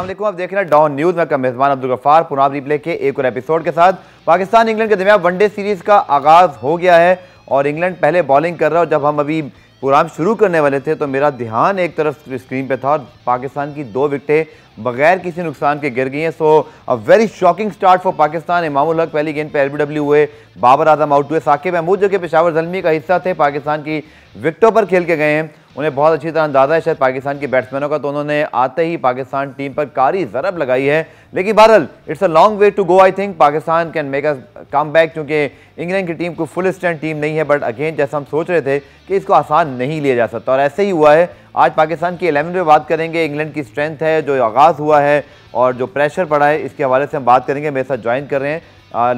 अस्सलाम वालेकुम, आप देख रहे हैं डॉन न्यूज़। मैं मेज़बान अब्दुल गफ्फार पुनाब रिप्ले के एक और एपिसोड के साथ। पाकिस्तान इंग्लैंड के दरमियान वनडे सीरीज़ का आगाज़ हो गया है और इंग्लैंड पहले बॉलिंग कर रहा है। और जब हम अभी प्रोग्राम शुरू करने वाले थे तो मेरा ध्यान एक तरफ स्क्रीन पे था और पाकिस्तान की 2 विकेटें बगैर किसी नुकसान के गिर गई हैं। So a very shocking start for Pakistan. Imamul Haq पहली गेंद पे एलबीडब्ल्यू हुए, बाबर आजम आउट हुए, साकिब महमूद जो कि पेशावर ज़ल्मी का हिस्सा थे पाकिस्तान की विकेटों पर खेल के गए हैं। उन्हें बहुत अच्छी तरह अंदाजा है शायद पाकिस्तान के बैट्समैनों का, तो उन्होंने आते ही पाकिस्तान टीम पर कारी ज़रब लगाई है। लेकिन बहरहाल it's a long way to go. I think Pakistan can make a comeback, क्योंकि इंग्लैंड की टीम को फुल स्ट्रेंथ टीम नहीं है। बट अगेन जैसा हम सोच रहे थे कि इसको आसान नहीं लिया जा सकता और ऐसे ही हुआ है। आज पाकिस्तान की 11 पे बात करेंगे। इंग्लैंड की स्ट्रेंथ है, जो आगाज़ हुआ है और जो प्रेशर पड़ा है, इसके हवाले से हम बात करेंगे। मेरे साथ ज्वाइन कर रहे हैं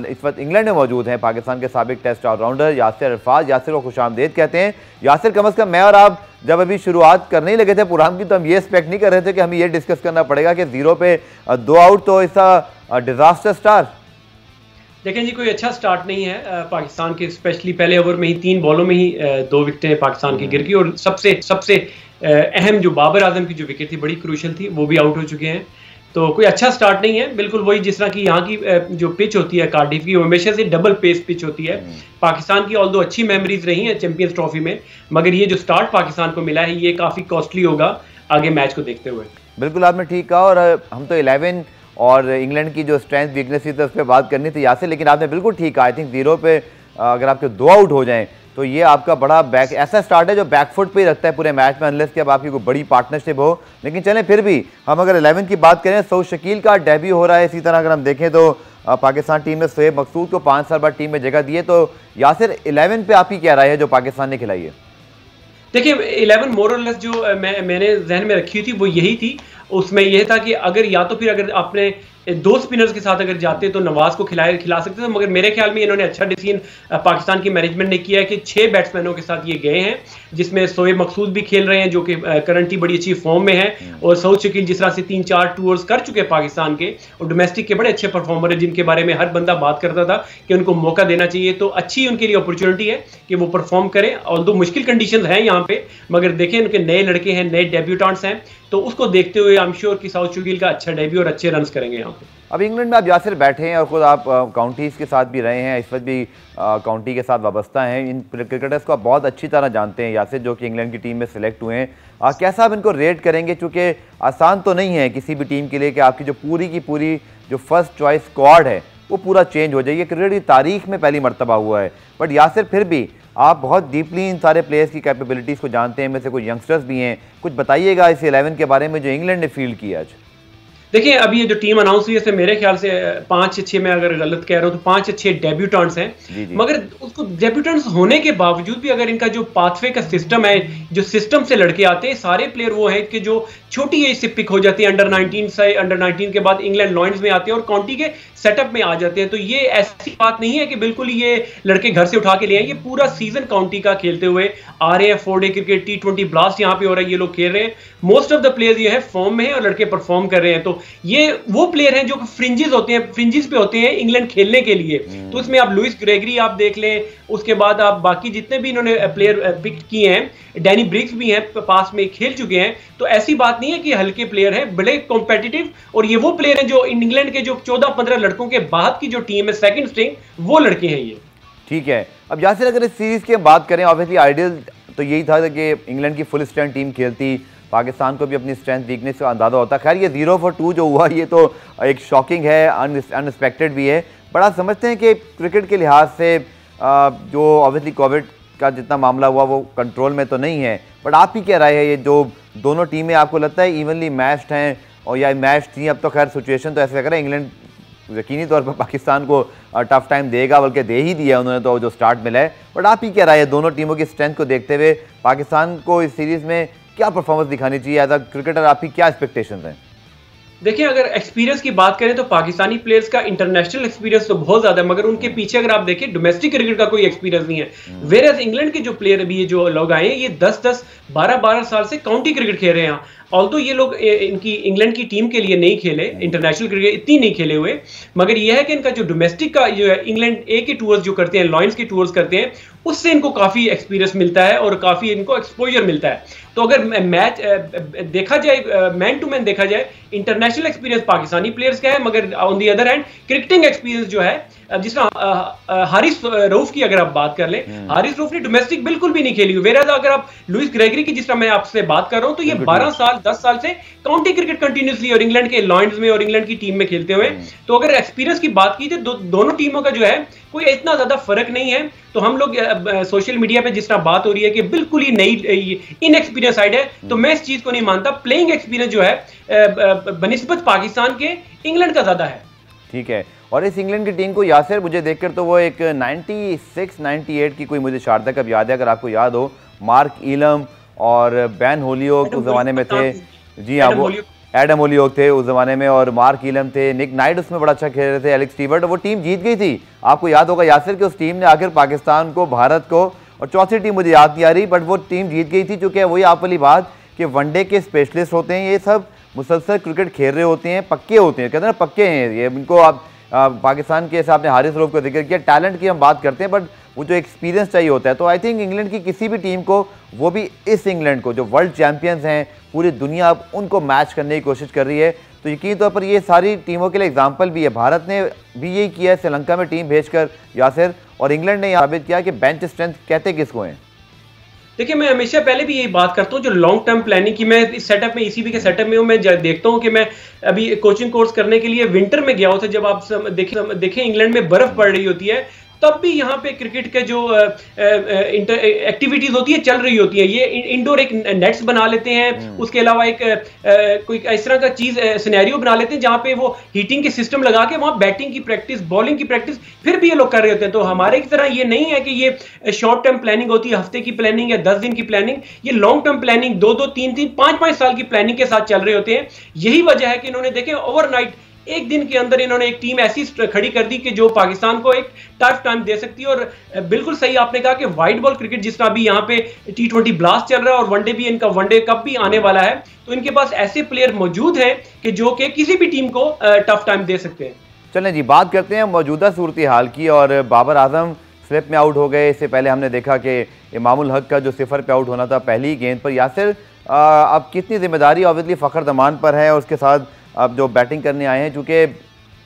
इस वक्त इंग्लैंड में मौजूद हैं पाकिस्तान के साबिक टेस्ट ऑलराउंडर यासिर अरफाज। यासिर को खुशामदीद कहते हैं। यासिर, कम अज़ कम मैं और आप जब अभी शुरुआत करने ही लगे थे प्रोग्राम की तो हम ये एक्सपेक्ट नहीं कर रहे थे कि हमें ये डिस्कस करना पड़ेगा कि 0 पे 2 आउट तो इसका डिजास्टर स्टार। देखें जी, कोई अच्छा स्टार्ट नहीं है पाकिस्तान के, स्पेशली पहले ओवर में ही 3 बॉलों में ही 2 विकेटें पाकिस्तान की गिर गई और सबसे अहम जो बाबर आजम की जो विकेट थी, बड़ी क्रूशल थी, वो भी आउट हो चुके हैं। तो कोई अच्छा स्टार्ट नहीं है। बिल्कुल वही जिस तरह की यहाँ की जो पिच होती है कार्डिफ की, वो हमेशा से डबल पेस पिच होती है। पाकिस्तान की ऑल्दो अच्छी मेमोरीज रही हैं चैंपियंस ट्रॉफी में, मगर ये जो स्टार्ट पाकिस्तान को मिला है ये काफ़ी कॉस्टली होगा आगे मैच को देखते हुए। बिल्कुल आपने ठीक कहा। और हम तो 11 और इंग्लैंड की जो स्ट्रेंथ वीकनेस थी तो उस पर बात करनी थी यासिर, लेकिन आपने बिल्कुल ठीक कहा। आई थिंक 0 पे अगर आपके 2 आउट हो जाएं तो ये आपका बड़ा बैक ऐसा स्टार्ट है जो बैकफुट पे ही रखता है पूरे मैच में, अनलेस कि अब आपकी कोई बड़ी पार्टनरशिप हो। लेकिन चलें, फिर भी हम अगर 11 की बात करें, सऊद शकील का डेब्यू हो रहा है। इसी तरह अगर हम देखें तो पाकिस्तान टीम ने शोएब मकसूद को 5 साल बाद टीम में जगह दी है। तो यासिर, 11 पे आपकी क्या राय है जो पाकिस्तान ने खिलाई है? देखिए 11 मोर और लेस जो मैंने जहन में रखी थी वो यही थी। उसमें यह था कि अगर या तो फिर अगर आपने 2 स्पिनर्स के साथ अगर जाते तो नवाज को खिला सकते थे, मगर मेरे ख्याल में इन्होंने अच्छा डिसीजन पाकिस्तान की मैनेजमेंट ने किया है कि 6 बैट्समैनों के साथ ये गए हैं, जिसमें शोएब मकसूद भी खेल रहे हैं जो कि करंटली बड़ी अच्छी फॉर्म में है, और सऊद शकील जिस तरह से 3-4 टूर्स कर चुके हैं पाकिस्तान के और डोमेस्टिक के बड़े अच्छे परफॉर्मर है, जिनके बारे में हर बंदा बात करता था कि उनको मौका देना चाहिए। तो अच्छी उनके लिए अपॉर्चुनिटी है कि वो परफॉर्म करें। ऑल्दो मुश्किल कंडीशन हैं यहाँ पे, मगर देखें उनके नए लड़के हैं, नए डेब्यूटेंट्स हैं, तो उसको देखते हुए आई एम श्योर कि सऊद शकील का अच्छा डेब्यू और अच्छे रन्स करेंगे यहाँ पे। अब इंग्लैंड में आप यासिर बैठे हैं और खुद आप काउंटीज़ के साथ भी रहे हैं, इस वक्त भी काउंटी के साथ वाबस्ता हैं। इन क्रिकेटर्स को आप बहुत अच्छी तरह जानते हैं यासिर, जो कि इंग्लैंड की टीम में सिलेक्ट हुए हैं। कैसा आप इनको रेट करेंगे? चूँकि आसान तो नहीं है किसी भी टीम के लिए कि आपकी जो पूरी की पूरी जो फर्स्ट चॉइस स्क्वाड है वो पूरा चेंज हो जाएगी। क्रिकेट की तारीख में पहली मरतबा हुआ है। बट यासिर, फिर भी आप बहुत डीपली इन सारे प्लेयर्स की कैपेबिलिटीज़ को जानते हैं, में से कुछ यंगस्टर्स भी हैं। कुछ बताइएगा इस 11 के बारे में जो इंग्लैंड ने फील्ड किया आज। देखिए अभी ये जो टीम अनाउंस हुई है, मेरे ख्याल से 5-6 में अगर गलत कह रहा हूँ तो 5-6 डेब्यूटेंट्स हैं। मगर उसको डेब्यूटेंट्स होने के बावजूद भी अगर इनका जो पाथवे का सिस्टम है, जो सिस्टम से लड़के आते हैं, सारे प्लेयर वो हैं कि जो छोटी एज से पिक हो जाती है। अंडर 19 से अंडर 19 के बाद इंग्लैंड लॉयंस में आते हैं और काउंटी के सेटअप में आ जाते हैं। तो ये ऐसी बात नहीं है कि बिल्कुल ये लड़के घर से उठा के ले आए। ये पूरा सीजन काउंटी का खेलते हुए आ रहे हैं। 4 डे क्रिकेट, T20 ब्लास्ट यहाँ पे हो रहा है, ये लोग खेल रहे हैं। मोस्ट ऑफ द प्लेयर्स ये है फॉर्म में है और लड़के परफॉर्म कर रहे हैं। तो ये वो प्लेयर हैं जो फ्रिंजेस होते हैं, फ्रिंजेस पे होते हैं इंग्लैंड खेलने के लिए। तो इसमें आप लुइस ग्रेगरी आप देख लें, उसके बाद आप बाकी जितने भी इन्होंने प्लेयर पिक किए हैं, डैनी ब्रिग्स भी हैं, पास में खेल चुके हैं। तो ऐसी बात नहीं है कि हल्के प्लेयर हैं, बड़े कॉम्पिटिटिव। और ये वो प्लेयर हैं जो इंग्लैंड के जो 14-15 लड़कों के बाद की जो टीम है सेकंड स्ट्रिंग, वो लड़के हैं ये। ठीक है। अब यासिर, अगर इस सीरीज की बात करें, ऑब्वियसली आइडियल तो यही था कि इंग्लैंड की फुल स्ट्रेंथ टीम खेलती, पाकिस्तान को भी अपनी स्ट्रेंथ वीकनेस का अंदाजा होता। खैर ये 0 for 2 जो हुआ ये तो एक शॉकिंग है, अनएक्सपेक्टेड भी है। बड़ा समझते हैं कि क्रिकेट के लिहाज से जो ऑब्वियसली कोविड का जितना मामला हुआ वो कंट्रोल में तो नहीं है, बट आपकी क्या राय है? ये जो दोनों टीमें आपको लगता है इवनली मैच्ड हैं और या मैच थी? अब तो खैर सिचुएशन तो ऐसे लग रहा है इंग्लैंड यकीनी तौर पर पाकिस्तान को टफ टाइम देगा, बल्कि दे ही दिया उन्होंने तो जो स्टार्ट मिला है। बट आपकी क्या राय है दोनों टीमों की स्ट्रेंथ को देखते हुए पाकिस्तान को इस सीरीज़ में क्या परफॉर्मेंस दिखानी चाहिए? एज अ क्रिकेटर आपकी क्या एक्सपेक्टेशंस हैं? देखिए अगर एक्सपीरियंस की बात करें तो पाकिस्तानी प्लेयर्स का इंटरनेशनल एक्सपीरियंस तो बहुत ज्यादा है, मगर उनके पीछे अगर आप देखें डोमेस्टिक क्रिकेट का कोई एक्सपीरियंस नहीं है। वेयर एज इंग्लैंड के जो प्लेयर अभी ये जो लोग आए हैं, ये 10-10, 12-12 साल से काउंटी क्रिकेट खेल रहे हैं ऑल्दो ये लोग इनकी इंग्लैंड की टीम के लिए नहीं खेले, इंटरनेशनल क्रिकेट इतनी नहीं खेले हुए, मगर यह है कि इनका जो डोमेस्टिक का जो है इंग्लैंड ए के टूर्स जो करते हैं, लॉयंस के टूर्स करते हैं, उससे इनको काफ़ी एक्सपीरियंस मिलता है और काफ़ी इनको एक्सपोजर मिलता है। तो अगर मैच देखा जाए, मैन टू मैन देखा जाए, इंटरनेशनल एक्सपीरियंस पाकिस्तानी प्लेयर्स का है, मगर on the other hand cricketing experience जो है, जिस तरह हारिस रऊफ की अगर आप बात कर लें, हारिस रऊफ ने डोमेस्टिक बिल्कुल भी नहीं खेली हुई। वेराज अगर आप लुइस ग्रेगरी की, जिस तरह मैं आपसे बात कर रहा हूं, तो ये 12 साल 10 साल से काउंटी क्रिकेट कंटिन्यूसली और इंग्लैंड के लॉयंस में और इंग्लैंड की टीम में खेलते हुए। तो अगर एक्सपीरियंस की बात की तो दोनों टीमों का जो है कोई इतना ज्यादा फर्क नहीं है। तो हम लोग सोशल मीडिया पे जिस तरह बात हो रही है कि बिल्कुल ही नई इनएक्सपीरियंस साइड है, तो मैं इस चीज को नहीं मानता। प्लेइंग एक्सपीरियंस जो है बनिस्बत पाकिस्तान के इंग्लैंड का ज्यादा है। ठीक है, और इस इंग्लैंड की टीम को यासिर मुझे देखकर तो वो एक 96-98 की कोई मुझे शारदा कप याद है, अगर आपको याद हो, मार्क ईलम और बैन होलियोक उस जमाने में थे। जी हाँ, वो एडम होलियोक थे उस जमाने में, और मार्क ईलम थे, निक नाइट उसमें बड़ा अच्छा खेल रहे थे, एलेक्स स्टीवर्ट। वो टीम जीत गई थी, आपको याद होगा यासिर कि उस टीम ने आखिर पाकिस्तान को, भारत को, और चौथी टीम मुझे याद नहीं आ रही, बट वो टीम जीत गई थी। चूँकि वही आप वाली बात कि वनडे के स्पेशलिस्ट होते हैं, ये सब मुसलसल क्रिकेट खेल रहे होते हैं, पक्के होते हैं, कहते हैं ना पक्के हैं ये। इनको आप पाकिस्तान के हिसाब ने हारिस रऊफ को जिक्र किया, टैलेंट की हम बात करते हैं, बट वो जो एक्सपीरियंस चाहिए होता है। तो आई थिंक इंग्लैंड की किसी भी टीम को, वो भी इस इंग्लैंड को जो वर्ल्ड चैंपियंस हैं, पूरी दुनिया अब उनको मैच करने की कोशिश कर रही है। तो यकीनी तौर पर ये सारी टीमों के लिए एग्जाम्पल भी है। भारत ने भी यही किया है श्रीलंका में टीम भेजकर यासिर, और इंग्लैंड ने साबित किया कि बेंच स्ट्रेंथ कहते किसको हैं। देखिए, मैं हमेशा पहले भी यही बात करता हूँ, जो लॉन्ग टर्म प्लानिंग की, मैं इस सेटअप में, ईसीबी के सेटअप में हूँ, मैं देखता हूँ कि मैं अभी कोचिंग कोर्स करने के लिए विंटर में गया होता। जब आप देखें इंग्लैंड में बर्फ पड़ रही होती है, तब भी यहाँ पे क्रिकेट के जो एक्टिविटीज होती है चल रही होती है। ये इंडोर एक नेट्स बना लेते हैं, उसके अलावा एक कोई इस तरह का चीज सिनेरियो बना लेते हैं जहाँ पे वो हीटिंग के सिस्टम लगा के वहाँ बैटिंग की प्रैक्टिस, बॉलिंग की प्रैक्टिस फिर भी ये लोग कर रहे होते हैं। तो हमारे की तरह ये नहीं है कि ये शॉर्ट टर्म प्लानिंग होती है, हफ्ते की प्लानिंग या 10 दिन की प्लानिंग। ये लॉन्ग टर्म प्लानिंग 2-2, 3-3, 5-5 साल की प्लानिंग के साथ चल रहे होते हैं। यही वजह है कि इन्होंने देखें ओवरनाइट एक दिन के अंदर इन्होंने एक टीम ऐसी खड़ी कर दी कि जो पाकिस्तान को एक टफ टाइम दे सकती है। और बिल्कुल सही आपने कहा कि व्हाइट बॉल क्रिकेट जिस तरह अभी यहाँ पे T20 ब्लास्ट चल रहा है और वनडे भी, इनका वनडे कप भी आने वाला है, तो इनके पास ऐसे प्लेयर मौजूद हैं कि जो कि किसी भी टीम को टफ टाइम दे सकते हैं। चलें जी, बात करते हैं मौजूदा सूरत हाल की। और बाबर आजम स्लिप में आउट हो गए। इससे पहले हमने देखा कि इमामुल हक का जो सिफर पे आउट होना था पहली ही गेंद पर। यासिर, अब कितनी जिम्मेदारी ऑब्वियसली फ़खर दमान पर है, और उसके साथ अब जो बैटिंग करने आए हैं, चूँकि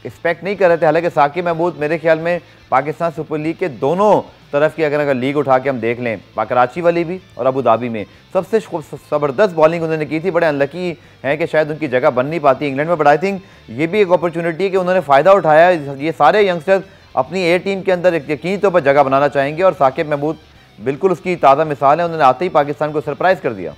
एक्सपेक्ट नहीं कर रहे थे, हालांकि साकिब महमूद मेरे ख्याल में पाकिस्तान सुपर लीग के दोनों तरफ की अगर लीग उठा के हम देख लें, कराची वाली भी और अबू धाबी में, सबसे ज़बरदस्त बॉलिंग उन्होंने की थी। बड़े अनलकी हैं कि शायद उनकी जगह बन नहीं पाती इंग्लैंड में, बट आई थिंक ये भी एक अपॉर्चुनिटी है कि उन्होंने फ़ायदा उठाया। ये सारे यंगस्टर्स अपनी ए टीम के अंदर यकीनी तौर पर जगह बनाना चाहेंगे, और साकिब महमूद बिल्कुल उसकी ताज़ा मिसाल है। उन्होंने आते ही पाकिस्तान को सरप्राइज़ कर दिया।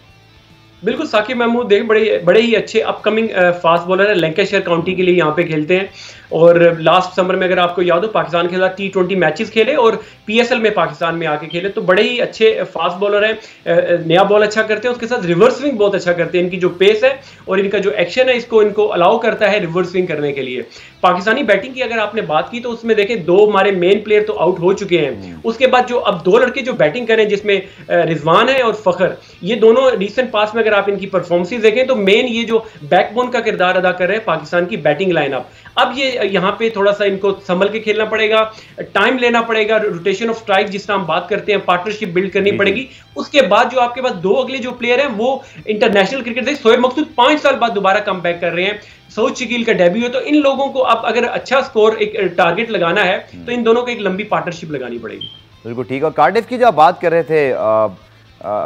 बिल्कुल, साकिब महमूद देख बड़े ही अच्छे अपकमिंग फास्ट बॉलर है। लैंकाशायर काउंटी के लिए यहाँ पे खेलते हैं, और लास्ट समर में अगर आपको याद हो पाकिस्तान के साथ T20 मैचेस खेले और PSL में पाकिस्तान में आके खेले। तो बड़े ही अच्छे फास्ट बॉलर हैं, नया बॉल अच्छा करते हैं, उसके साथ रिवर्स स्विंग बहुत अच्छा करते हैं। इनकी जो पेस है और इनका जो एक्शन है, इनको अलाउ करता है रिवर्स स्विंग करने के लिए। पाकिस्तानी बैटिंग की अगर आपने बात की तो उसमें देखें 2 हमारे मेन प्लेयर तो आउट हो चुके हैं। उसके बाद जो अब 2 लड़के जो बैटिंग करें, जिसमें रिजवान है और फखर, ये दोनों रिसेंट पास में अगर आप इनकी परफॉर्मेंसेस देखें तो मेन ये जो बैकबोन का किरदार अदा कर रहे हैं पाकिस्तान की बैटिंग लाइनअप। अब ये यहाँ पे थोड़ा सा इनको संभल के खेलना पड़ेगा, टाइम लेना पड़ेगा, रोटेशन ऑफ स्ट्राइक जिस तरह हम बात करते हैं, पार्टनरशिप बिल्ड करनी पड़ेगी। उसके बाद जो आपके पास 2 अगले जो प्लेयर हैं वो इंटरनेशनल क्रिकेट से शोएब मकसूद 5 साल बाद दोबारा कम बैक कर रहे हैं। सऊद शकील का डेब्यू है, तो इन लोगों को अब अगर अच्छा स्कोर एक टारगेट लगाना है तो इन दोनों को एक लंबी पार्टनरशिप लगानी पड़ेगी। बिल्कुल ठीक। और कार्डिफ की जब बात कर रहे थे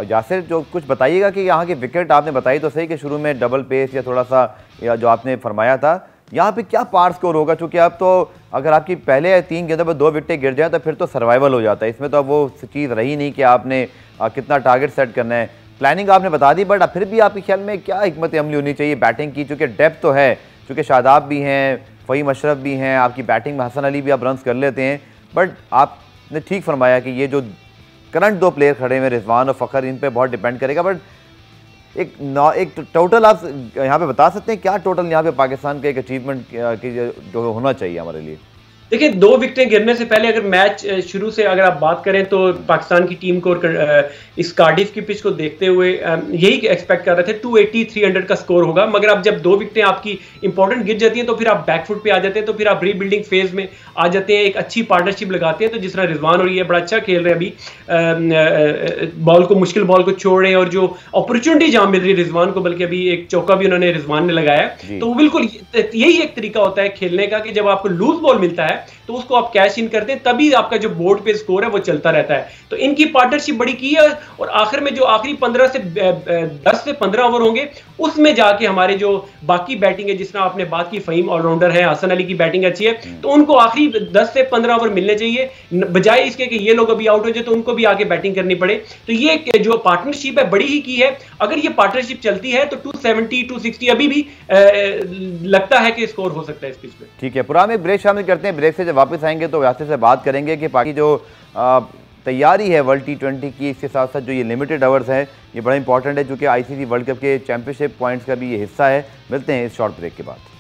यासिर, जो कुछ बताइएगा कि यहाँ की विकेट आपने बताई तो सही कि शुरू में डबल पेस या थोड़ा सा, या जो आपने फरमाया था, यहाँ पे क्या पार स्कोर होगा? चूँकि अब तो अगर आपकी पहले 3 गेंदों पर 2 विकेटें गिर जाए तो फिर तो सर्वाइवल हो जाता है। इसमें तो अब वो चीज़ रही नहीं कि आपने कितना टारगेट सेट करना है। प्लानिंग आपने बता दी, बट फिर भी आपके ख्याल में क्या हिकमत अमली होनी चाहिए बैटिंग की? चूँकि डेप्थ तो है, चूँकि शादाब भी हैं, फ़हीम अशरफ भी हैं, आपकी बैटिंग में हसन अली भी आप रन्स कर लेते हैं, बट आपने ठीक फरमाया कि ये जो करंट 2 प्लेयर खड़े हुए रिजवान और फ़खर, इन पे बहुत डिपेंड करेगा। बट एक टोटल आप यहाँ पे बता सकते हैं क्या टोटल यहाँ पे पाकिस्तान का एक अचीवमेंट जो होना चाहिए हमारे लिए? देखिए 2 विकेटें गिरने से पहले अगर मैच शुरू से अगर आप बात करें तो पाकिस्तान की टीम को इस कार्डिफ की पिच को देखते हुए यही एक्सपेक्ट कर रहे थे 280 300 का स्कोर होगा, मगर अब जब 2 विकेटें आपकी इंपॉर्टेंट गिर जाती हैं तो फिर आप बैकफुट पे आ जाते हैं, तो फिर आप रीबिल्डिंग फेज में आ जाते हैं, एक अच्छी पार्टनरशिप लगाते हैं। तो जिस तरह रिजवान और ये बड़ा अच्छा खेल रहे हैं अभी, बॉल को मुश्किल बॉल को छोड़ रहे हैं और जो अपॉर्चुनिटी जहां मिल रही है रिजवान को, बल्कि अभी एक चौका भी उन्होंने रिजवान ने लगाया, तो बिल्कुल यही एक तरीका होता है खेलने का कि जब आपको लूज बॉल मिलता है तो उसको आप कैश इन करते हैं, तभी आपका जो बोर्ड पे स्कोर है वो चलता रहता है। तो इनकी पार्टनरशिप बड़ी की है और आखिर में जो आखिरी 10 से 15 ओवर होंगे उसमें जाके हमारे जो बाकी बैटिंग है, जिस तरह आपने बात की फ़हीम ऑलराउंडर है, हसन अली की बैटिंग अच्छी है, तो उनको आखिरी 10 से 15 ओवर मिलने चाहिए, बजाय इसके कि ये लोग अभी आउट हो जाए तो उनको भी आके बैटिंग करनी पड़े। तो ये जो पार्टनरशिप है बड़ी ही की है। अगर ये पार्टनरशिप चलती है तो 270 260 अभी भी लगता है कि स्कोर हो सकता है इस पिच पे। ठीक है, पुराने में ब्रेक शामिल करते हैं। ब्रेक से जब वापस आएंगे तो यासिर से बात करेंगे कि बाकी जो तैयारी है वर्ल्ड T20 की, इसके साथ साथ जो ये लिमिटेड आवर्स है ये बड़ा इंपॉर्टेंट है, क्योंकि ICC वर्ल्ड कप के चैंपियनशिप पॉइंट्स का भी ये हिस्सा है। मिलते हैं इस शॉर्ट ब्रेक के बाद।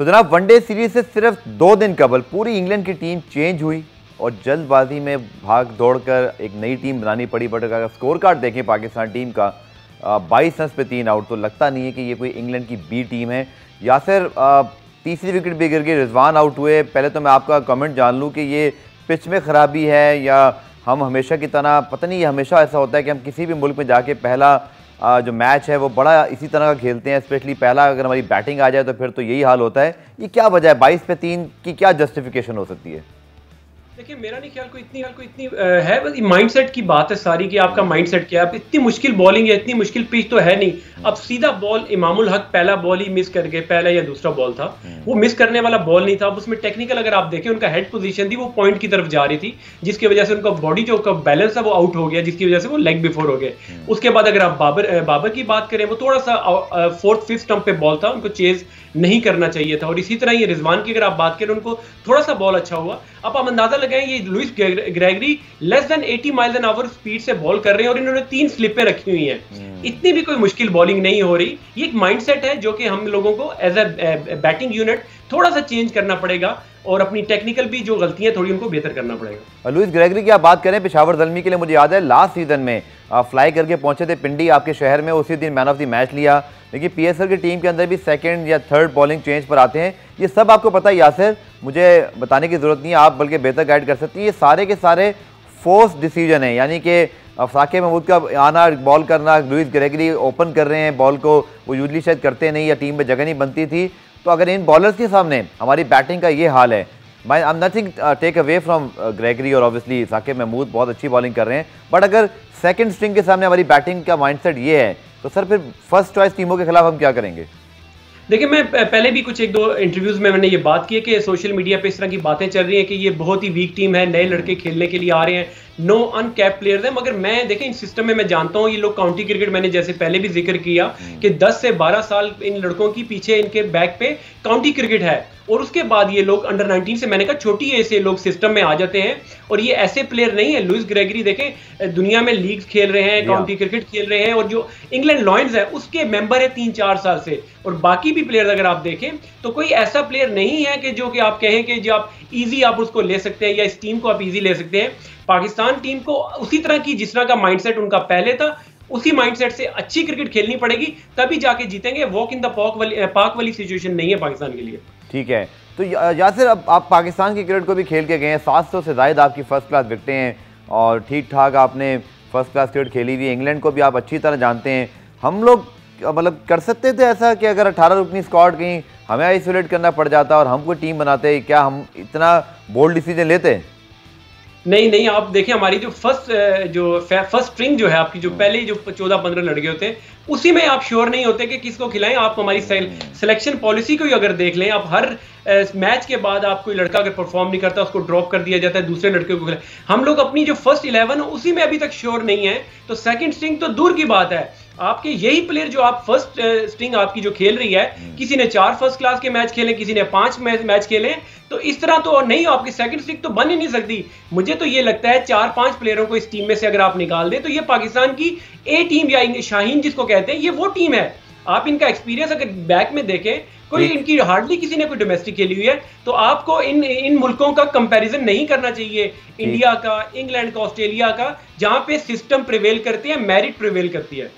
तो जनाब, वनडे सीरीज से सिर्फ 2 दिन कबल पूरी इंग्लैंड की टीम चेंज हुई और जल्दबाजी में भाग दौड़कर एक नई टीम बनानी पड़ी। बट अगर स्कोर कार्ड देखें पाकिस्तान टीम का, 22 रन्स पे 3 आउट, तो लगता नहीं है कि ये कोई इंग्लैंड की बी टीम है। यासिर, तीसरी विकेट भी गिर गई, रिजवान आउट हुए। पहले तो मैं आपका कमेंट जान लूँ कि ये पिच में ख़राबी है या हम हमेशा की तरह, पता नहीं, ये हमेशा ऐसा होता है कि हम किसी भी मुल्क में जाके पहला जो मैच है वो बड़ा इसी तरह का खेलते हैं, स्पेशली पहला अगर हमारी बैटिंग आ जाए तो फिर तो यही हाल होता है। ये क्या वजह है? 22 पे 3 की क्या जस्टिफिकेशन हो सकती है? देखिए मेरा नहीं ख्याल कोई इतनी है, बस माइंडसेट की बात है सारी कि आपका माइंडसेट क्या है। अब इतनी मुश्किल बॉलिंग है, इतनी मुश्किल पिच तो है नहीं। अब सीधा बॉल इमामुल हक पहला बॉल ही मिस कर गए, पहला या दूसरा बॉल था, वो मिस करने वाला बॉल नहीं था। अब उसमें टेक्निकल अगर आप देखें, उनका हेड पोजीशन थी वो पॉइंट की तरफ जा रही थी, जिसकी वजह से उनका बॉडी जो बैलेंस है वो आउट हो गया, जिसकी वजह से वो लेग बिफोर हो गए। उसके बाद अगर आप बाबर की बात करें, वो थोड़ा सा 4th 5th स्टंप पे बॉल था, उनको चेज नहीं करना चाहिए था। और इसी तरह ये रिजवान की अगर आप बात करें, उनको थोड़ा सा बॉल अच्छा हुआ। अब आप अंदाजा लगाएं, ये Lewis Gregory less than 80 mile an hour speed से बॉल कर रहे हैं और इन्होंने 3 स्लिपें रखी हुई हैं। इतनी भी कोई मुश्किल बॉलिंग नहीं हो रही। ये एक माइंडसेट है जो कि हम लोगों को एज ए बैटिंग यूनिट थोड़ा सा चेंज करना पड़ेगा और अपनी टेक्निकल भी जो गलतियां थोड़ी उनको बेहतर करना पड़ेगा। लुइस ग्रेगरी की आप बात करें, पेशावर ज़ल्मी के लिए मुझे याद है लास्ट सीजन में फ्लाई करके पहुंचे थे पिंडी आपके शहर में, उसी दिन मैन ऑफ द मैच लिया। लेकिन PSL की टीम के अंदर भी 2nd या 3rd बॉलिंग चेंज पर आते हैं। ये सब आपको पता है यासिर, मुझे बताने की ज़रूरत नहीं है, आप बल्कि बेहतर गाइड कर सकती हैं। ये सारे के सारे फोर्स डिसीजन है, यानी कि साकिब महमूद का आना, बॉल करना, लुइस ग्रेगरी ओपन कर रहे हैं बॉल को, वो यूजली शायद करते नहीं या टीम में जगह नहीं बनती थी। तो अगर इन बॉलर्स के सामने हमारी बैटिंग का ये हाल है, I am nothing take away from Gregory और ऑब्वियसली साकिब महमूद बहुत अच्छी बॉलिंग कर रहे हैं, बट अगर सेकंड स्ट्रिंग के सामने हमारी बैटिंग का माइंडसेट ये है तो सर फिर फर्स्ट चॉइस टीमों के खिलाफ हम क्या करेंगे? देखिए मैं पहले भी कुछ 1-2 इंटरव्यूज में मैंने ये बात की है कि सोशल मीडिया पे इस तरह की बातें चल रही हैं कि ये बहुत ही वीक टीम है, नए लड़के खेलने के लिए आ रहे हैं, नो अनकैप प्लेयर्स हैं। मगर मैं देखें इन सिस्टम में मैं जानता हूं ये लोग काउंटी क्रिकेट, मैंने जैसे पहले भी जिक्र किया कि 10 से 12 साल इन लड़कों की पीछे इनके बैक पे काउंटी क्रिकेट है और उसके बाद ये लोग अंडर 19 से, मैंने कहा छोटी एज से लोग सिस्टम में आ जाते हैं और ये ऐसे प्लेयर नहीं है। लुइस ग्रेगरी देखें दुनिया में लीग खेल रहे हैं, काउंटी क्रिकेट खेल रहे हैं और जो इंग्लैंड लॉयंस है उसके मेंबर है 3-4 साल से। और बाकी भी प्लेयर अगर आप देखें तो कोई ऐसा प्लेयर नहीं है कि जो कि आप कहें कि जो आप इजी आप उसको ले सकते हैं या इस टीम को आप इजी ले सकते हैं। पाकिस्तान टीम को उसी तरह की जिस तरह का माइंडसेट उनका पहले था, उसी माइंडसेट से अच्छी क्रिकेट खेलनी पड़ेगी, तभी जाके जीतेंगे। वॉक इन द पार्क वाली सिचुएशन नहीं है पाकिस्तान के लिए। ठीक है, तो यासिर अब आप पाकिस्तान की क्रिकेट को भी खेल के गए हैं, 700 से ज़ायद आपकी फर्स्ट क्लास विकेटें हैं और ठीक ठाक आपने फर्स्ट क्लास क्रिकेट खेली हुई है, इंग्लैंड को भी आप अच्छी तरह जानते हैं। हम लोग मतलब कर सकते थे ऐसा कि अगर 18 रुकनी स्क्वाड कहीं हमें आइसोलेट करना पड़ जाता और हम कोई टीम बनाते, क्या हम इतना बोल्ड डिसीजन लेते? नहीं नहीं, आप देखें हमारी जो फर्स्ट स्ट्रिंग जो है आपकी, जो पहले जो 14-15 लड़के होते हैं, उसी में आप श्योर नहीं होते कि किसको खिलाएं। आप हमारी सिलेक्शन पॉलिसी को ही अगर देख लें, आप हर मैच के बाद आप कोई लड़का अगर परफॉर्म नहीं करता उसको ड्रॉप कर दिया जाता है, दूसरे लड़के को खिलाएं। हम लोग अपनी जो फर्स्ट 11 उसी में अभी तक श्योर नहीं है, तो सेकंड स्ट्रिंग तो दूर की बात है। आपके यही प्लेयर जो आप फर्स्ट स्ट्रिंग आपकी जो खेल रही है, किसी ने 4 फर्स्ट क्लास के मैच खेले, किसी ने 5 मैच खेले, तो इस तरह तो नहीं, आपकी सेकंड स्ट्रिंग तो बन ही नहीं सकती। मुझे तो ये लगता है 4-5 प्लेयरों को इस टीम में से अगर आप निकाल दें तो ये पाकिस्तान की ए टीम या शाहीन जिसको कहते हैं, ये वो टीम है। आप इनका एक्सपीरियंस अगर बैक में देखें, कोई इनकी हार्डली किसी ने कोई डोमेस्टिक खेली हुई है, तो आपको इन मुल्कों का कंपैरिजन नहीं करना चाहिए, इंडिया का, इंग्लैंड का, ऑस्ट्रेलिया का, जहां पे सिस्टम प्रिवेल करते हैं, मेरिट प्रिवेल करती है।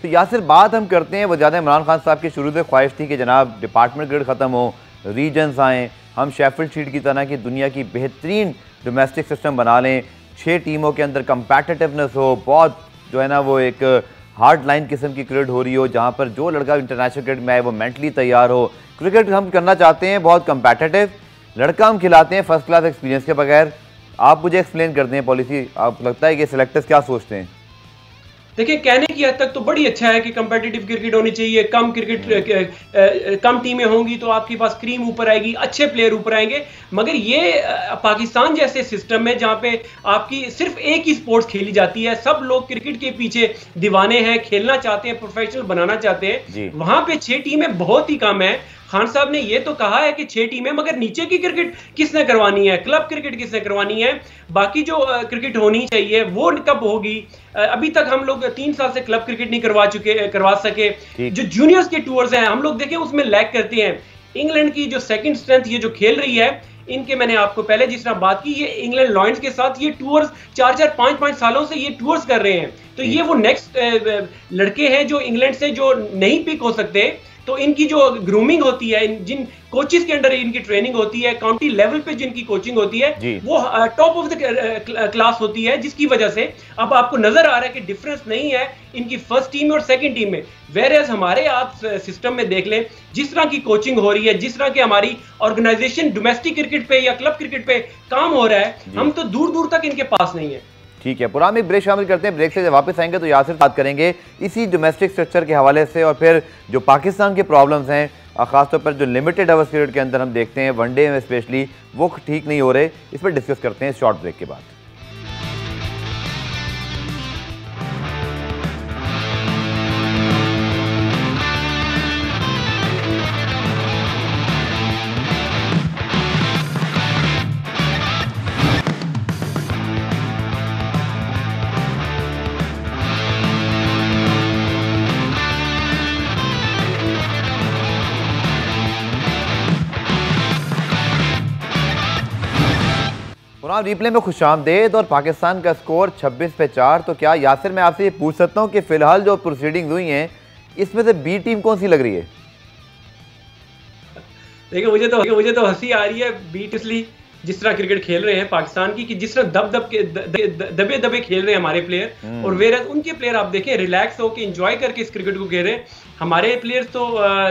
तो यासिर, बात हम करते हैं वो ज़्यादा इमरान खान साहब की शुरू से ख्वाहिश थी कि जनाब डिपार्टमेंट क्रिकेट ख़त्म हो, रीजन्स आएँ, हम शेफील्ड शील्ड की तरह की दुनिया की बेहतरीन डोमेस्टिक सिस्टम बना लें, 6 टीमों के अंदर कंपेटिटिवनेस हो, बहुत जो है ना वो एक हार्ड लाइन किस्म की क्रिकेट हो रही हो, जहाँ पर जो लड़का इंटरनेशनल क्रिकेट में आए वो मेंटली तैयार हो। क्रिकेट हम करना चाहते हैं बहुत कंपेटिटिव, लड़का हम खिलाते हैं फर्स्ट क्लास एक्सपीरियंस के बगैर। आप मुझे एक्सप्लेन करते हैं पॉलिसी, आप लगता है कि सिलेक्टर्स क्या सोचते हैं? देखिए, कहने की हद तक तो बड़ी अच्छा है कि कंपेटिटिव क्रिकेट होनी चाहिए, कम टीमें होंगी तो आपके पास क्रीम ऊपर आएगी, अच्छे प्लेयर ऊपर आएंगे। मगर ये पाकिस्तान जैसे सिस्टम में जहां पे आपकी सिर्फ एक ही स्पोर्ट्स खेली जाती है, सब लोग क्रिकेट के पीछे दीवाने हैं, खेलना चाहते हैं, प्रोफेशनल बनाना चाहते हैं, वहां पे 6 टीमें बहुत ही कम है। खान साहब ने ये तो कहा है कि 6 टीमें, मगर नीचे की क्रिकेट किसने करवानी है, क्लब क्रिकेट किसने करवानी है, बाकी जो क्रिकेट होनी चाहिए वो कब होगी? अभी तक हम लोग 3 साल से क्लब क्रिकेट नहीं करवा सके। जो जूनियर्स के टूर्स हैं हम लोग देखें उसमें लैग करते हैं। इंग्लैंड की जो सेकंड स्ट्रेंथ ये जो खेल रही है, इनके मैंने आपको पहले जिस तरह बात की, ये इंग्लैंड लॉयंस के साथ ये टूर्स 4-4, 5-5 सालों से ये टूर्स कर रहे हैं, तो ये वो नेक्स्ट लड़के हैं जो इंग्लैंड से जो नहीं पिक हो सकते। तो इनकी जो ग्रूमिंग होती है, जिन कोचेस के अंडर इनकी ट्रेनिंग होती है, काउंटी लेवल पे जिनकी कोचिंग होती है, वो टॉप ऑफ द क्लास होती है, जिसकी वजह से अब आपको नजर आ रहा है कि डिफरेंस नहीं है इनकी फर्स्ट टीम और सेकंड टीम में। वेयरएज हमारे आप सिस्टम में देख लें, जिस तरह की कोचिंग हो रही है, जिस तरह की हमारी ऑर्गेनाइजेशन डोमेस्टिक क्रिकेट पे या क्लब क्रिकेट पे काम हो रहा है, हम तो दूर दूर तक इनके पास नहीं है। ठीक है, पुरानी ब्रेक शामिल करते हैं। ब्रेक से जब वापस आएंगे तो यासिर बात करेंगे इसी डोमेस्टिक स्ट्रक्चर के हवाले से, और फिर जो पाकिस्तान के प्रॉब्लम्स हैं, खासतौर पर जो लिमिटेड ओवर्स पीरियड के अंदर हम देखते हैं वनडे में स्पेशली, वो ठीक नहीं हो रहे, इस पर डिस्कस करते हैं शॉर्ट ब्रेक के बाद। रिप्ले में खुशामदेद और पाकिस्तान का स्कोर 26 पे 4। तो क्या यासिर, मैं आपसे ये पूछ सकता हूं कि फिलहाल जो प्रोसीडिंग्स हुई हैं इसमें से बी टीम कौन सी लग रही है? देखिए, मुझे तो हंसी आ रही है बी टिस्ली जिस तरह क्रिकेट खेल रहे हैं पाकिस्तान की, कि जिस तरह दबे खेल रहे हैं हमारे प्लेयर, और वेयर उनके प्लेयर आप देखें रिलैक्स होकर एंजॉय करके इस क्रिकेट को खेल रहे हैं। हमारे प्लेयर्स तो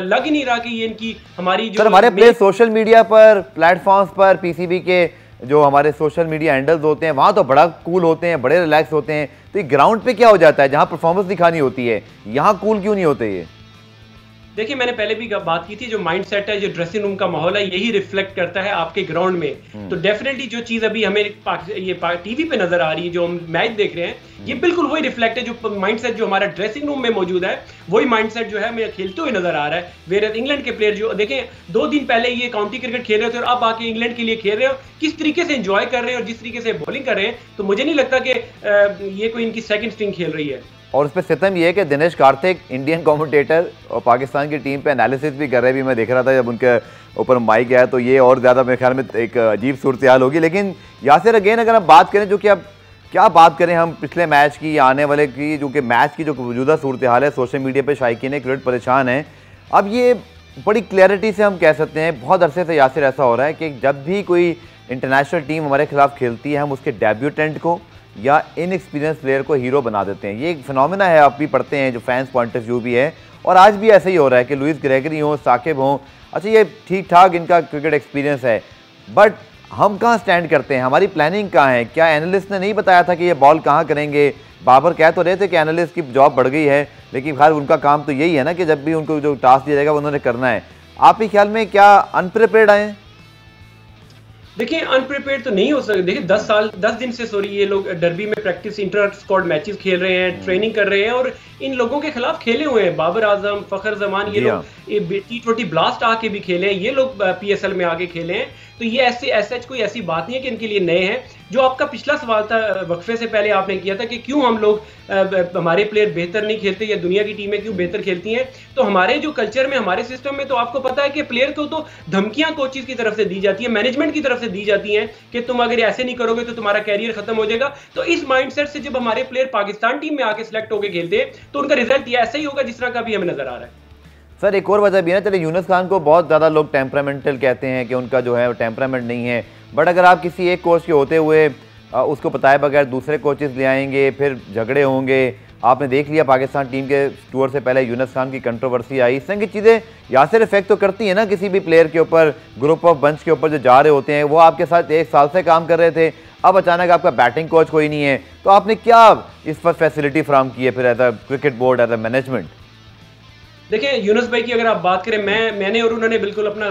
लग ही नहीं रहा कि ये इनकी हमारी जो हमारे प्लेयर सोशल मीडिया पर, प्लेटफॉर्म्स पर, पीसीबी के जो हमारे सोशल मीडिया हैंडल्स होते हैं वहाँ तो बड़ा कूल होते हैं, बड़े रिलैक्स होते हैं, तो ये ग्राउंड पे क्या हो जाता है जहाँ परफॉर्मेंस दिखानी होती है, यहाँ कूल क्यों नहीं होते ये? देखिए, मैंने पहले भी बात की थी, जो माइंडसेट है, जो ड्रेसिंग रूम का माहौल है, यही रिफ्लेक्ट करता है आपके ग्राउंड में। तो डेफिनेटली जो चीज अभी हमें ये टीवी पे नजर आ रही है, जो हम मैच देख रहे हैं, ये बिल्कुल वही रिफ्लेक्ट है जो माइंडसेट जो हमारा ड्रेसिंग रूम में मौजूद है, वही माइंडसेट जो है हमें खेलते हुए नजर आ रहा है। वेयर इंग्लैंड के प्लेयर जो देखें 2 दिन पहले ये काउंटी क्रिकेट खेल रहे थे और अब आके इंग्लैंड के लिए खेल रहे हो, किस तरीके से एंजॉय कर रहे हैं और जिस तरीके से बॉलिंग कर रहे हैं, तो मुझे नहीं लगता कि ये कोई इनकी सेकंड स्ट्रिंग खेल रही है। और उस पर सितम ये है कि दिनेश कार्तिक इंडियन कमेंटेटर और पाकिस्तान की टीम पे एनालिसिस भी कर रहे हैं, भी मैं देख रहा था जब उनके ऊपर माइक आया, तो ये और ज़्यादा मेरे ख्याल में एक अजीब सूरत हाल होगी। लेकिन यासिर, अगेन अगर हम बात करें, जो कि अब क्या बात करें हम पिछले मैच की या आने वाले की, जो कि मैच की जो मौजूदा सूरत हाल है, सोशल मीडिया पर शायकीन क्रिकेट परेशान है। अब ये बड़ी क्लैरिटी से हम कह सकते हैं, बहुत अरसे से यासिर ऐसा हो रहा है कि जब भी कोई इंटरनेशनल टीम हमारे खिलाफ खेलती है, हम उसके डेब्यूटेंट को या इनएक्सपीरियंस प्लेयर को हीरो बना देते हैं। ये एक फिनोमेना है, आप भी पढ़ते हैं, जो फैंस पॉइंट ऑफ व्यू भी है, और आज भी ऐसा ही हो रहा है कि लुइस ग्रेगरी हो, साकिब हों, अच्छा ये ठीक ठाक इनका क्रिकेट एक्सपीरियंस है, बट हम कहाँ स्टैंड करते हैं, हमारी प्लानिंग कहाँ है? क्या एनालिस्ट ने नहीं बताया था कि ये बॉल कहाँ करेंगे? बाबर कह तो रहे थे कि एनालिस्ट की जॉब बढ़ गई है, लेकिन खैर उनका काम तो यही है ना कि जब भी उनको जो टास्क दिया जाएगा वो उन्होंने करना है। आपके ख्याल में क्या अनप्रिपेयर्ड आए? देखिए अनप्रिपेयर्ड तो नहीं हो सकते। देखिए 10 दिन से ये लोग डर्बी में प्रैक्टिस इंटर स्क्वाड मैचेस खेल रहे हैं, ट्रेनिंग कर रहे हैं और इन लोगों के खिलाफ खेले हुए हैं। बाबर आजम, फखर जमान, ये लोग T20 ब्लास्ट आके भी खेले हैं, ये लोग PSL में आके खेले हैं। तो ये ऐसे कोई ऐसी बात नहीं है कि इनके लिए नए हैं। जो आपका पिछला सवाल था वक्फे से पहले आपने किया था कि क्यों हम लोग हमारे प्लेयर बेहतर नहीं खेलते या दुनिया की टीमें क्यों बेहतर खेलती हैं, तो हमारे जो कल्चर में, हमारे सिस्टम में तो आपको पता है कि प्लेयर को तो धमकियां कोचेस की तरफ से दी जाती है, मैनेजमेंट की तरफ से दी जाती हैं कि तुम अगर ऐसे नहीं करोगे तो तुम्हारा कैरियर खत्म हो जाएगा। तो इस माइंडसेट से जब हमारे प्लेयर पाकिस्तान टीम में आके सिलेक्ट होकर खेलते हैं तो उनका रिजल्ट ये ऐसा ही होगा जिस तरह का भी हमें नजर आ रहा है। सर एक और वजह भी है ना, चलिए यूनुस खान को बहुत ज़्यादा लोग टेम्परामेंटल कहते हैं कि उनका जो है वो टेम्परामेंट नहीं है, बट अगर आप किसी एक कोच के होते हुए उसको बताए बगैर दूसरे कोचेस ले आएंगे, फिर झगड़े होंगे। आपने देख लिया पाकिस्तान टीम के टूर से पहले यूनुस खान की कंट्रोवर्सी आई। इस तरह की चीज़ें यासिर इफेक्ट तो करती हैं ना किसी भी प्लेयर के ऊपर, ग्रुप ऑफ बंच के ऊपर जो जा रहे होते हैं। वो आपके साथ 1 साल से काम कर रहे थे, अब अचानक आपका बैटिंग कोच कोई नहीं है, तो आपने क्या इस पर फैसिलिटी फ्राहम की है फिर as a cricket board, as a management? देखिए यूनुस भाई की अगर आप बात करें, मैंने और उन्होंने बिल्कुल अपना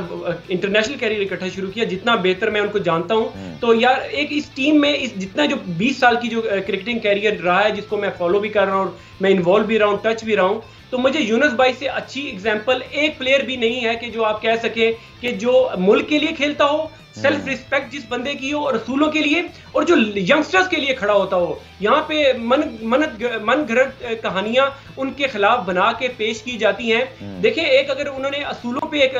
इंटरनेशनल कैरियर इकट्ठा शुरू किया। जितना बेहतर मैं उनको जानता हूं, तो यार एक इस टीम में इस जितना जो 20 साल की जो क्रिकेटिंग कैरियर रहा है, जिसको मैं फॉलो भी कर रहा हूं, मैं इन्वॉल्व भी रहा हूं, टच भी रहा हूं, तो मुझे यूनुस भाई से अच्छी एग्जांपल एक प्लेयर भी नहीं है कि जो आप कह सके कि जो मुल्क के लिए खेलता हो, सेल्फ रिस्पेक्ट जिस बंदे की हो और रसूलों के लिए और जो यंगस्टर्स के लिए खड़ा होता हो। यहाँ पे मन घड़त कहानियां उनके खिलाफ बना के पेश की जाती हैं। देखिए एक अगर उन्होंने असूलों पे एक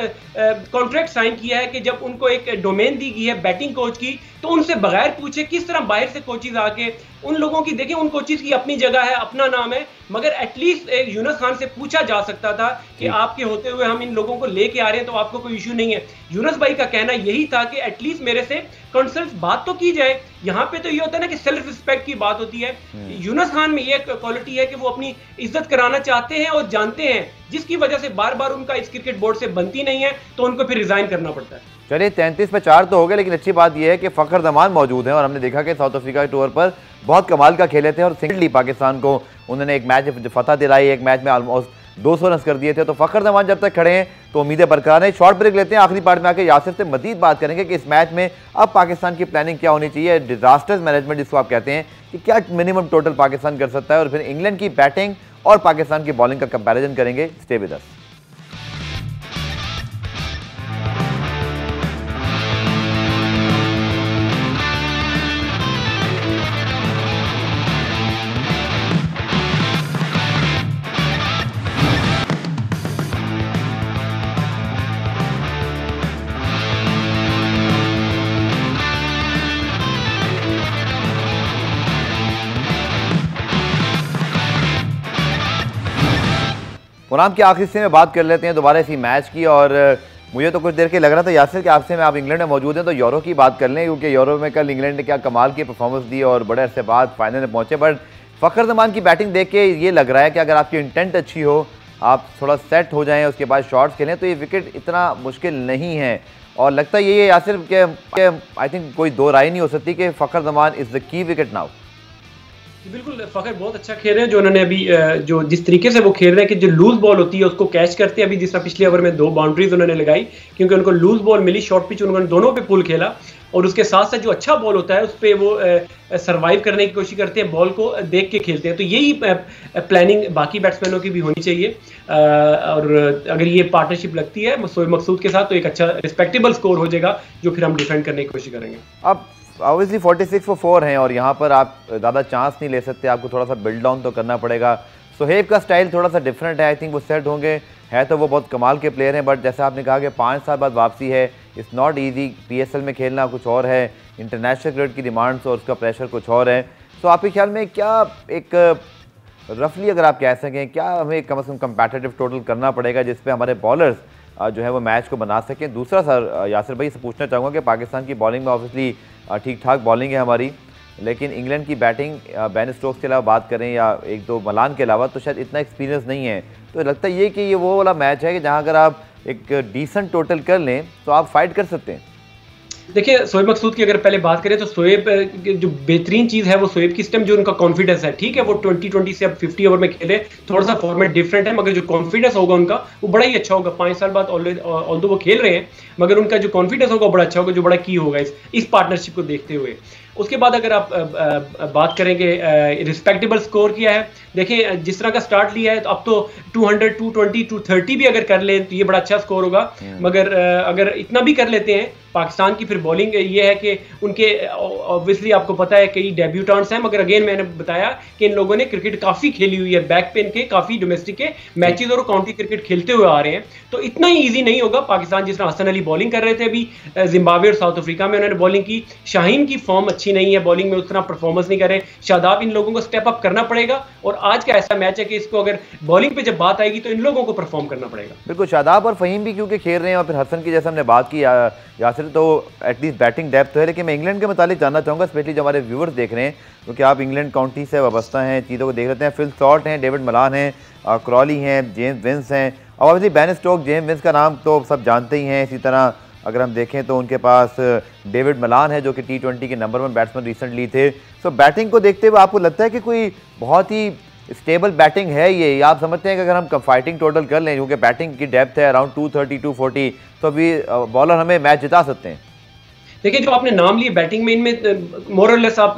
कॉन्ट्रैक्ट साइन किया है कि जब उनको एक डोमेन दी गई है बैटिंग कोच की, तो उनसे बगैर पूछे किस तरह बाहर से कोचेज आके उन लोगों की, देखिए उन कोचेज की अपनी जगह है, अपना नाम है, मगर एटलीस्ट एक यूनुस खान से पूछा जा सकता था कि आपके होते हुए हम इन लोगों को लेके आ रहे हैं तो आपको कोई इशू नहीं है। यूनुस भाई का कहना यही था कि एटलीस्ट मेरे से कंसल्ट बात तो की जाए। यहाँ पे तो ये होता है ना कि सेल्फ रिस्पेक्ट की बात होती है। यूनुस खान में ये क्वालिटी है कि वो अपनी इज्जत कराना चाहते हैं और जानते हैं, जिसकी वजह से बार बार उनका इस क्रिकेट बोर्ड से बनती नहीं है, तो उनको फिर रिजाइन करना पड़ता है। चलिए 33 पे 4 तो हो गए, लेकिन अच्छी बात यह है कि फखर जमान मौजूद हैं और हमने देखा कि साउथ अफ्रीका के टूर पर बहुत कमाल का खेले थे और सिंगली पाकिस्तान को उन्होंने एक मैच फतह दिलाई, एक मैच में ऑलमोस्ट 200 रन कर दिए थे। तो फखर जमान जब तक खड़े हैं तो उम्मीदें बरकरार हैं। शॉर्ट ब्रेक लेते हैं, आखिरी पार्ट में आके यासिर से मजीद बात करेंगे कि इस मैच में अब पाकिस्तान की प्लानिंग क्या होनी चाहिए, डिजास्टर्स मैनेजमेंट जिसको आप कहते हैं, कि क्या मिनिमम टोटल पाकिस्तान कर सकता है, और फिर इंग्लैंड की बैटिंग और पाकिस्तान की बॉलिंग का कंपैरिजन करेंगे। Stay with us. प्रोग्राम के आखिरी हिस्से में बात कर लेते हैं दोबारा इसी मैच की। और मुझे तो कुछ देर के लग रहा था यासिर कि आपसे में आप इंग्लैंड में मौजूद हैं तो यूरो की बात कर लें, क्योंकि यूरो में कल इंग्लैंड ने क्या कमाल की परफॉर्मेंस दी और बड़े अरसे बाद फाइनल में पहुंचे। बट फखर जमान की बैटिंग देख के ये लग रहा है कि अगर आपकी इंटेंट अच्छी हो, आप थोड़ा सेट हो जाएँ, उसके बाद शॉट्स खेलें, तो ये विकेट इतना मुश्किल नहीं है। और लगता ये है यासिर के आई थिंक कोई दो राय नहीं हो सकती कि Fakhar Zaman is the key wicket now. बिल्कुल फखर बहुत अच्छा खेल रहे हैं। जो उन्होंने अभी जो जिस तरीके से वो खेल रहे हैं कि जो लूज बॉल होती है उसको कैच करते हैं। अभी जिस तरह पिछले ओवर में 2 बाउंड्रीज उन्होंने लगाई क्योंकि उनको लूज बॉल मिली, शॉर्ट पिच उन्होंने दोनों पे पुल खेला, और उसके साथ साथ जो अच्छा बॉल होता है उस पर वो सर्वाइव करने की कोशिश करते हैं, बॉल को देख के खेलते हैं। तो यही प्लानिंग बाकी बैट्समैनों की भी होनी चाहिए। और अगर ये पार्टनरशिप लगती है शोएब मकसूद के साथ तो एक अच्छा रिस्पेक्टेबल स्कोर हो जाएगा जो फिर हम डिफेंड करने की कोशिश करेंगे। अब ऑब्वियसली 46 for 4 हैं और यहाँ पर आप ज़्यादा चांस नहीं ले सकते, आपको थोड़ा सा बिल्ड डाउन तो करना पड़ेगा। सोहेब का स्टाइल थोड़ा सा डिफरेंट है, आई थिंक वो सेट होंगे, है तो वो बहुत कमाल के प्लेयर हैं, बट जैसा आपने कहा कि 5 साल बाद वापसी है, इट्स नॉट ईजी। PSL में खेलना कुछ और है, इंटरनेशनल क्रिकेट की डिमांड्स और उसका प्रेशर कुछ और है। तो आपके ख्याल में क्या एक रफली अगर आप कह सकें, क्या हमें कम से कम कंपेटिटिव टोटल करना पड़ेगा जिसपे हमारे बॉलर्स जो है वो मैच को बना सकें? दूसरा सर यासिर भाई से पूछना चाहूँगा कि पाकिस्तान की बॉलिंग में ऑब्वियसली ठीक ठाक बॉलिंग है हमारी, लेकिन इंग्लैंड की बैटिंग बेन स्टोक्स के अलावा बात करें या 1-2 मलान के अलावा तो शायद इतना एक्सपीरियंस नहीं है। तो लगता है ये कि ये वो वाला मैच है कि जहाँ अगर आप एक डिसेंट टोटल कर लें तो आप फाइट कर सकते हैं। देखिए शोएब मकसूद की अगर पहले बात करें तो शोएब जो बेहतरीन चीज़ है वो शोएब की सिस्टम, जो उनका कॉन्फिडेंस है। ठीक है, वो 2020 से अब 50 ओवर में खेले, थोड़ा सा फॉर्मेट डिफरेंट है, मगर जो कॉन्फिडेंस होगा उनका वो बड़ा ही अच्छा होगा। 5 साल बाद ऑल्दो वो खेल रहे हैं, मगर उनका जो कॉन्फिडेंस होगा बड़ा अच्छा होगा, जो बड़ा की होगा इस पार्टनरशिप को देखते हुए। उसके बाद अगर आप बात करेंगे रिस्पेक्टेबल स्कोर किया है, देखिए जिस तरह का स्टार्ट लिया है तो अब तो 200, 220, 230 भी अगर कर लें तो ये बड़ा अच्छा स्कोर होगा। मगर अगर इतना भी कर लेते हैं, पाकिस्तान की फिर बॉलिंग ये है कि उनके ऑब्वियसली आपको पता है कई डेब्यूटेंट्स हैं, मगर अगेन मैंने बताया कि इन लोगों ने क्रिकेट काफ़ी खेली हुई है, बैक पेन के काफ़ी डोमेस्टिक के मैचेस और काउंटी क्रिकेट खेलते हुए आ रहे हैं। तो इतना ही ईजी नहीं होगा। पाकिस्तान जिस तरह हसन अली बॉलिंग कर रहे थे अभी जिम्बाब्वे और साउथ अफ्रीका में, उन्होंने बॉलिंग की। शाहीन की फॉर्म अच्छी नहीं है, बॉलिंग में उतना परफॉर्मेंस नहीं कर रहे। शादाब, इन लोगों को स्टेप अप करना पड़ेगा, और आज का ऐसा मैच है कि इसको अगर बॉलिंग पे जब बात आएगी तो इन लोगों को परफॉर्म करना पड़ेगा। बिल्कुल, शादाब और फ़हीम भी क्योंकि खेल रहे हैं, और फिर हसन की जैसे हमने बात की, यासिर तो एटलीस्ट बैटिंग डेप्थ तो है। लेकिन मैं इंग्लैंड के मुतालिक जानना चाहूँगा, स्पेशली जो हमारे व्यूअर्स देख रहे हैं, क्योंकि आप इंग्लैंड काउंटी से वाबस्ता हैं, चीज़ों को देख लेते हैं। फिल सॉल्ट हैं, डेविड मलान हैं, क्रॉली हैं, जेम्स विंस हैं, और obviously Ben Stokes. James Vince का नाम तो सब जानते ही हैं। इसी तरह अगर हम देखें तो उनके पास डेविड मलान है, जो कि T20 के नंबर 1 बैट्समैन रिसेंटली थे। सो बैटिंग को देखते हुए आपको लगता है कि कोई बहुत ही स्टेबल बैटिंग है ये? आप समझते हैं कि अगर हम फाइटिंग टोटल कर लें, क्योंकि बैटिंग की डेप्थ है अराउंड 230, 240, तो अभी बॉलर हमें मैच जिता सकते हैं? देखिए जो आपने नाम लिए बैटिंग में, इनमें मोर और लेस आप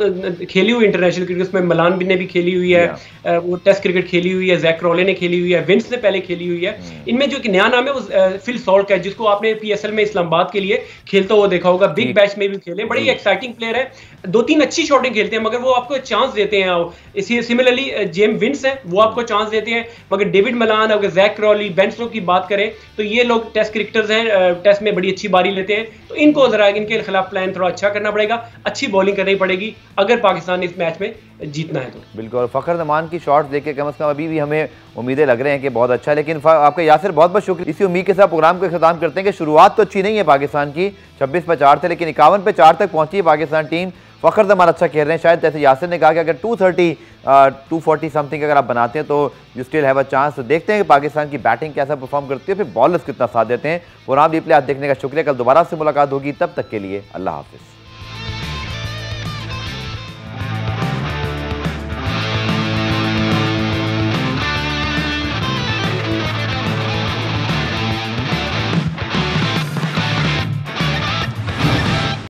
खेली हुई इंटरनेशनल क्रिकेट में मलान ने भी खेली हुई है, वो टेस्ट क्रिकेट खेली हुई है, जैक रॉले ने खेली हुई है, विंस ने पहले खेली हुई है। इनमें जो एक नया नाम है वो फिल सॉल्ट है, जिसको आपने PSL में इस्लामाबाद के लिए खेलता हुआ देखा होगा, बिग बैश में भी खेले, बड़ी एक्साइटिंग प्लेयर है, 2-3 अच्छी शॉटिंग खेलते हैं, मगर वो आपको चांस देते हैं। इसी सिमिलरली जेम विंस है, वो आपको चांस देते हैं। मगर डेविड मलान, अगर जैक रॉली, बेन स्टोक्स की बात करें तो ये लोग टेस्ट क्रिकेटर्स हैं, टेस्ट में बड़ी अच्छी बारी लेते हैं, तो इनको जरा इनके खिलाफ प्लान थोड़ा अच्छा करना पड़ेगा, अच्छी बॉलिंग करनी पड़ेगी अगर पाकिस्तान ने इस मैच में जीतना है तो। बिल्कुल, फ़खर जमान की शॉट्स देख के कम से कम अभी भी हमें उम्मीदें लग रहे हैं कि बहुत अच्छा है। लेकिन आपका यासिर बहुत बहुत शुक्रिया। इसी उम्मीद के साथ प्रोग्राम को इख्तिताम करते हैं कि शुरुआत तो अच्छी नहीं है पाकिस्तान की, 26 पे 4 थे, लेकिन 51 पे 4 तक पहुंची है पाकिस्तान टीम। फ़खर जमान अच्छा खेल रहे हैं। शायद जैसे यासिर ने कहा कि अगर 230, 240 समथिंग अगर आप बनाते हैं तो you still have a chance. तो देखते हैं कि पाकिस्तान की बैटिंग कैसा परफॉर्म करती है, फिर बॉलर्स कितना साथ देते हैं। प्रोग्राम रिप्ले आज देखने का शुक्रिया। कल दोबारा से मुलाकात होगी, तब तक के लिए अल्लाह हाफिज़।